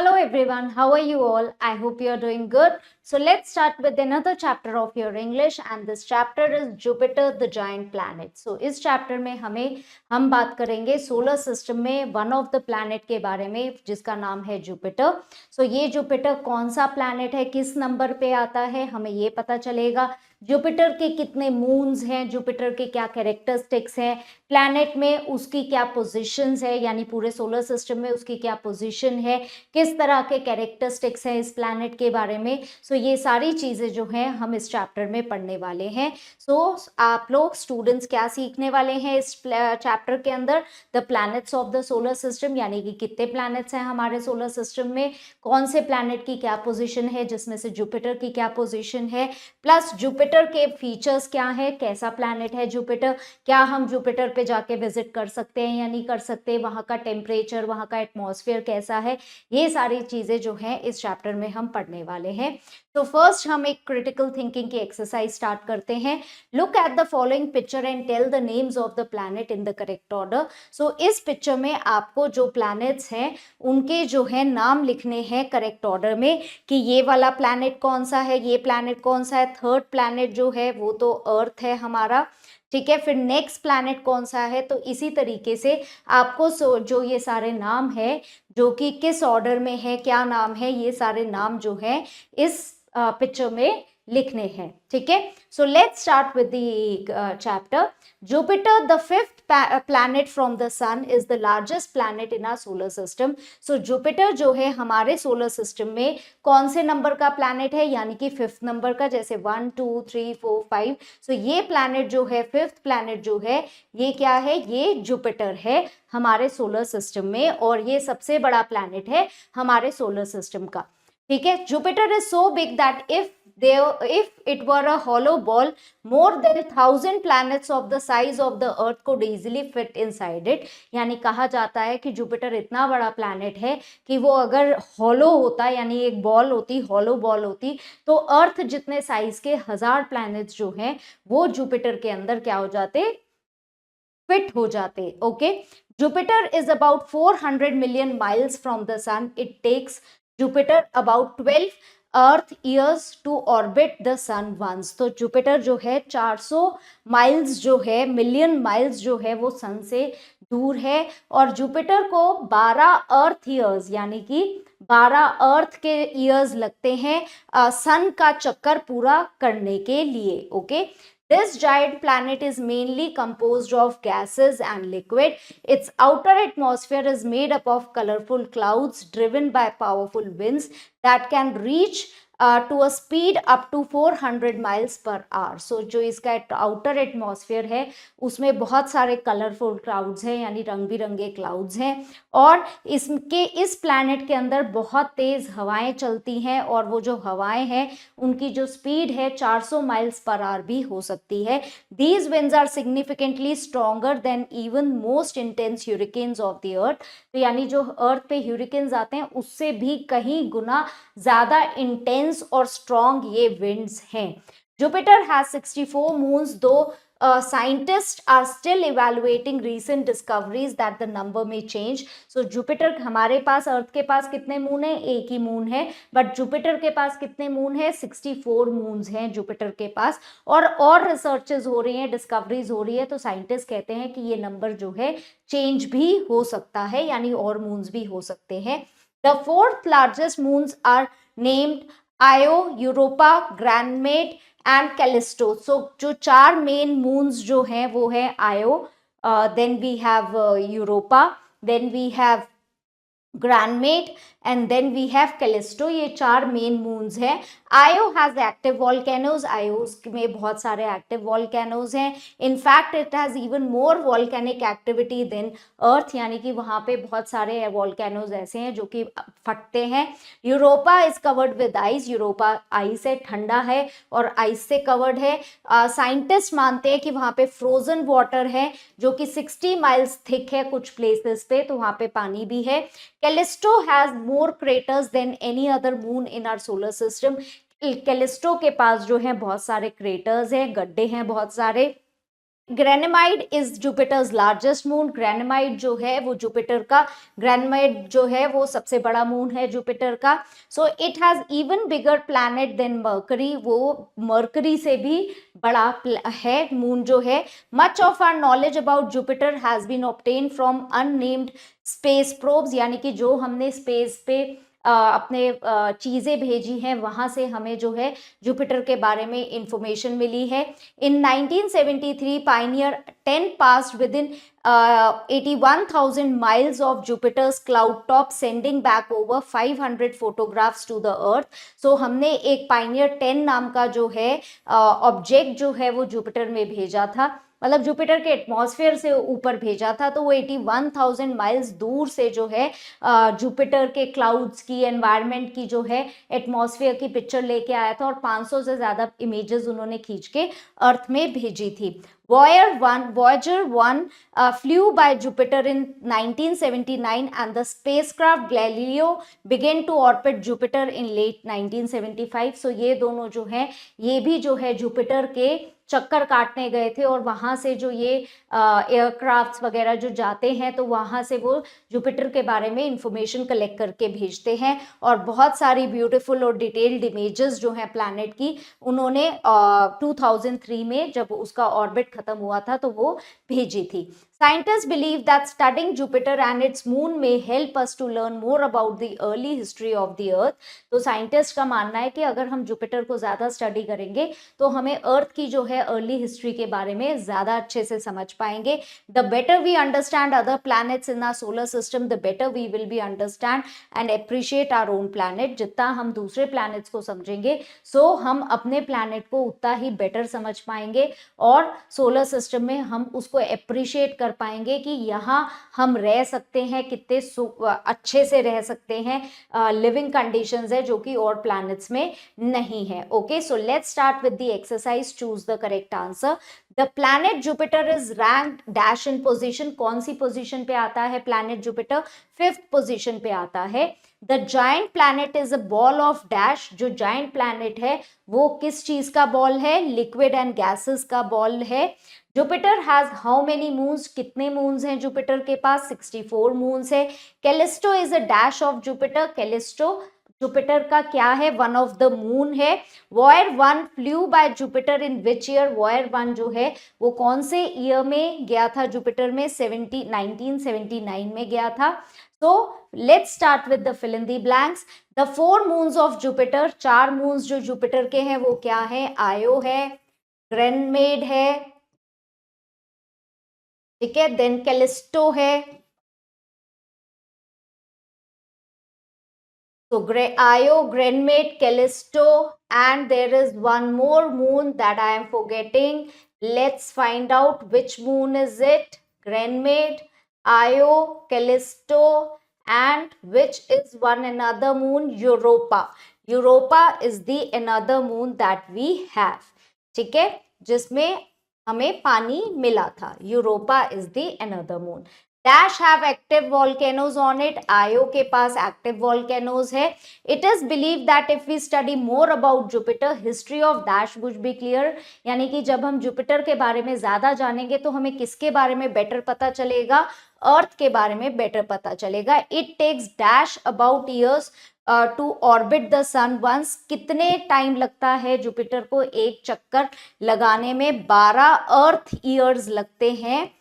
Hello everyone, how are you all? I hope you are doing good. So let's start with another chapter of your English and this chapter is Jupiter the giant planet. So इस chapter में हम बात करेंगे solar system में one of the planet के बारे में जिसका नाम है जुपिटर. सो ये जुपिटर कौन सा प्लैनेट है, किस नंबर पे आता है, हमें ये पता चलेगा. जुपिटर के कितने मून्स हैं, जुपिटर के क्या कैरेक्टरिस्टिक्स हैं, प्लैनेट में उसकी क्या पोजीशंस है, यानी पूरे सोलर सिस्टम में उसकी क्या पोजीशन है, किस तरह के कैरेक्टरिस्टिक्स हैं इस प्लैनेट के बारे में. सो ये सारी चीज़ें जो हैं हम इस चैप्टर में पढ़ने वाले हैं. सो आप लोग स्टूडेंट्स क्या सीखने वाले हैं इस चैप्टर के अंदर, the planets of the solar system, यानी कि कितने प्लैनेट्स हैं हमारे सोलर सिस्टम में, कौन से प्लैनेट की क्या पोजीशन है, जिसमें से जुपिटर की क्या पोजीशन है, प्लस जुपिटर के फीचर्स क्या है, कैसा प्लैनेट है जुपिटर, क्या हम जुपिटर पे जाके विजिट कर सकते हैं या नहीं कर सकते, वहाँ का टेम्परेचर, वहाँ का एटमॉस्फेयर कैसा है, ये सारी चीजें जो हैं इस चैप्टर में हम पढ़ने वाले हैं. तो फर्स्ट हम एक क्रिटिकल थिंकिंग की एक्सरसाइज स्टार्ट करते हैं. Look at the following picture and tell the names of the planet in the correct order. So इस पिक्चर में आपको जो प्लैनेट्स हैं उनके जो है नाम लिखने हैं करेक्ट ऑर्डर में, कि ये वाला प्लैनेट कौन सा है, ये प्लैनेट कौन सा है. थर्ड प्लैनेट जो है वो तो अर्थ है हमारा, ठीक है. फिर नेक्स्ट प्लैनेट कौन सा है. तो इसी तरीके से आपको जो ये सारे नाम है जो कि किस ऑर्डर में है, क्या नाम है, ये सारे नाम जो है इस पिक्चर में लिखने हैं, ठीक है. So let's start with the chapter. Jupiter the fifth planet from the sun is the largest planet in our solar system. So Jupiter जो है हमारे सोलर सिस्टम में कौन से नंबर का प्लैनेट है, यानी कि फिफ्थ नंबर का, जैसे 1 2 3 4 5. सो ये प्लैनेट जो है, फिफ्थ प्लैनेट जो है, ये क्या है, ये जुपिटर है हमारे सोलर सिस्टम में, और ये सबसे बड़ा प्लैनेट है हमारे सोलर सिस्टम का, ठीक है. Jupiter is so big that if it were a hollow ball, more than 1,000 planets of the size of the earth could easily fit inside it. यानी कहा जाता है कि जुपिटर इतना बड़ा प्लैनेट है कि वो अगर हॉलो होता, यानी एक बॉल होती, हॉलो बॉल होती, तो अर्थ जितने साइज के 1,000 प्लैनेट्स जो हैं वो जुपिटर के अंदर क्या हो जाते, फिट हो जाते. Okay. Jupiter is about 400 million miles from the sun. It takes Jupiter about 12 earth years to orbit the sun once. तो जुपिटर जो है 400 माइल्स जो है, मिलियन माइल्स जो है वो सन से दूर है, और जुपिटर को 12 अर्थ ईयर्स यानी कि 12 अर्थ के ईयर्स लगते हैं सन का चक्कर पूरा करने के लिए. Okay. This giant planet is mainly composed of gases and liquid. Its outer atmosphere is made up of colorful clouds driven by powerful winds that can reach to a speed up to 400 miles per hour. So जो इसका outer atmosphere है उसमें बहुत सारे colourful clouds हैं, यानी रंग बिरंगे क्लाउड्स हैं, और इस प्लैनेट के अंदर बहुत तेज हवाएं चलती हैं, और वो जो हवाएं हैं उनकी जो स्पीड है 400 माइल्स पर आवर भी हो सकती है. These winds are significantly stronger than even most intense hurricanes of the earth. तो यानी जो अर्थ पे ह्यूरिकेन्स आते हैं उससे भी कहीं गुना ज्यादा इंटेंस और स्ट्रॉन्ग ये विंड्स हैं. जुपिटर हैज 64 मून्स, दो scientists are still evaluating recent discoveries that the number may change. So Jupiter, हमारे पास अर्थ के पास कितने मून है, एक ही मून है, बट जुपिटर के पास कितने मून है, 64 मून्स हैं जुपिटर के पास, और रिसर्चेस हो रही हैं, डिस्कवरीज हो रही है, तो साइंटिस्ट कहते हैं कि ये नंबर जो है चेंज भी हो सकता है, यानी और मून्स भी हो सकते हैं. The fourth largest moons are named Io, Europa, Ganymede and Callisto. So जो चार मेन मून्स जो हैं वो है Io, then we have Europa, then we have Ganymede and then we have Callisto. ये चार मेन मून्स हैं. आयो हैज एक्टिव वॉल्केनोज. आयो में बहुत सारे एक्टिव वॉल्केनोज हैं. In fact it has even more volcanic activity than Earth, यानी कि वहाँ पे बहुत सारे वॉल्केनोज ऐसे हैं जो कि फटते हैं. Europa is covered with ice. Europa ice है, ठंडा है और आइस से कवर्ड है. साइंटिस्ट मानते हैं कि वहाँ पे फ्रोजन वाटर है जो कि 60 माइल्स थिक है कुछ प्लेसेस पे, तो वहाँ पे पानी भी है. Callisto has more craters than any other moon in our solar system. Callisto के पास जो है बहुत सारे क्रेटर्स हैं, गड्ढे हैं बहुत सारे, ग्रेनेमाइड इज जुपिटर्स लार्जेस्ट मून। ग्रेनेमाइड जो है वो जुपिटर का, ग्रेनेमाइड जो है वो सबसे बड़ा मून है जुपिटर का। So it has even bigger planet than Mercury, वो मर्करी से भी बड़ा है मून जो है। Much of our knowledge about Jupiter has been obtained from unnamed space probes, यानी कि जो हमने स्पेस पे अपने चीज़ें भेजी हैं वहाँ से हमें जो है जुपिटर के बारे में इंफॉर्मेशन मिली है। इन 1973 Pioneer 10 passed within 81,000 miles of Jupiter's cloud top, sending back over 500 photographs to the Earth. So हमने एक पायनियर 10 नाम का जो है ऑब्जेक्ट जो है वो जुपिटर में भेजा था, मतलब जुपिटर के एटमॉस्फेयर से ऊपर भेजा था। तो वो 81,000 माइल्स दूर से जो है जुपिटर के क्लाउड्स की, एनवायरनमेंट की जो है एटमॉस्फेयर की पिक्चर लेके आया था और 500 से ज़्यादा इमेजेस उन्होंने खींच के अर्थ में भेजी थी। Voyager 1 flew by Jupiter in 1979 and the spacecraft Galileo began to orbit Jupiter in late 1975. So ये दोनों जो हैं ये भी जो है जुपिटर के चक्कर काटने गए थे और वहाँ से जो ये एयरक्राफ्ट्स वगैरह जो जाते हैं तो वहाँ से वो जुपिटर के बारे में इंफॉर्मेशन कलेक्ट करके भेजते हैं और बहुत सारी ब्यूटीफुल और डिटेल्ड इमेजेस जो हैं प्लैनेट की उन्होंने 2003 में जब उसका ऑर्बिट खत्म हुआ था तो वो भेजी थी। Scientists believe that studying Jupiter and its moon may help us to learn more about the early history of the Earth. तो साइंटिस्ट का मानना है कि अगर हम जुपिटर को ज़्यादा स्टडी करेंगे तो हमें अर्थ की जो है अर्ली हिस्ट्री के बारे में ज़्यादा अच्छे से समझ पाएंगे। The better we understand other planets in our solar system, the better we will be understand and appreciate our own planet. जितना हम दूसरे प्लैनेट्स को समझेंगे सो हम अपने प्लैनेट को उतना ही बेटर समझ पाएंगे और सोलर सिस्टम में हम उसको अप्रिशिएट कर पाएंगे कि यहाँ हम रह सकते हैं, कितने अच्छे से रह सकते हैं, लिविंग कंडीशंस है जो कि और प्लैनेट्स में नहीं है। Okay, so let's start with the exercise, choose the correct answer. The planet Jupiter is ranked dash in position, कौन सी पोजीशन पे आता है प्लैनेट जुपिटर? 5th पोजीशन पे आता है। The giant planet is a ball of dash, जो giant planet है वो किस चीज का बॉल है? लिक्विड एंड गैसेस का बॉल है। Jupiter has how many moons, कितने मून्स हैं जुपिटर के पास? 64 मून्स है। Callisto is a dash of Jupiter, Callisto Jupiter का क्या है? वन ऑफ द मून है। वॉयर 1 flu bye Jupiter in which year? वॉयर 1 जो है वो कौन से ईयर में गया था जुपिटर में? 1979 में गया था। So let's start with the fill in the blanks. The 4 moons of Jupiter, 4 moons जो जुपिटर के हैं वो क्या है? आयो है, ग्रेनमेड है, ठीक है, देन कैलिस्टो है, so Io, Ganymede, Callisto, and there is one more moon that I am forgetting. Let's find out which moon is it. Ganymede, Io, Callisto, and which is one another moon? Europa. Europa is the another moon that we have. ठीक है, जिसमें हमें पानी मिला था। Europa is the another moon. Dash have active volcanoes on it, Io के पास active volcanoes है। It is believe that if we study more about Jupiter history of dash would be clear, यानी कि जब हम जुपिटर के बारे में ज्यादा जानेंगे तो हमें किसके बारे में बेटर पता चलेगा? अर्थ के बारे में बेटर पता चलेगा। It takes dash about years to orbit the sun once, कितने टाइम लगता है जुपिटर को एक चक्कर लगाने में? 12 अर्थ ईयर्स लगते हैं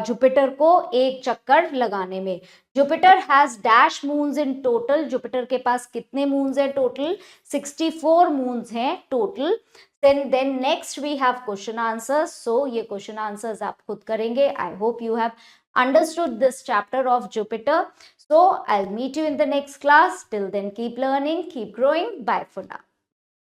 जुपिटर को एक चक्कर लगाने में। Jupiter has dash moons in total, Jupiter के पास कितने मून्स हैं टोटल? 64 मून्स हैं total. then next we have question answers, so ये question answers आप खुद करेंगे। I hope you have understood this chapter of Jupiter. So I'll meet you in the next class. Till then, keep learning, keep growing. Bye for now.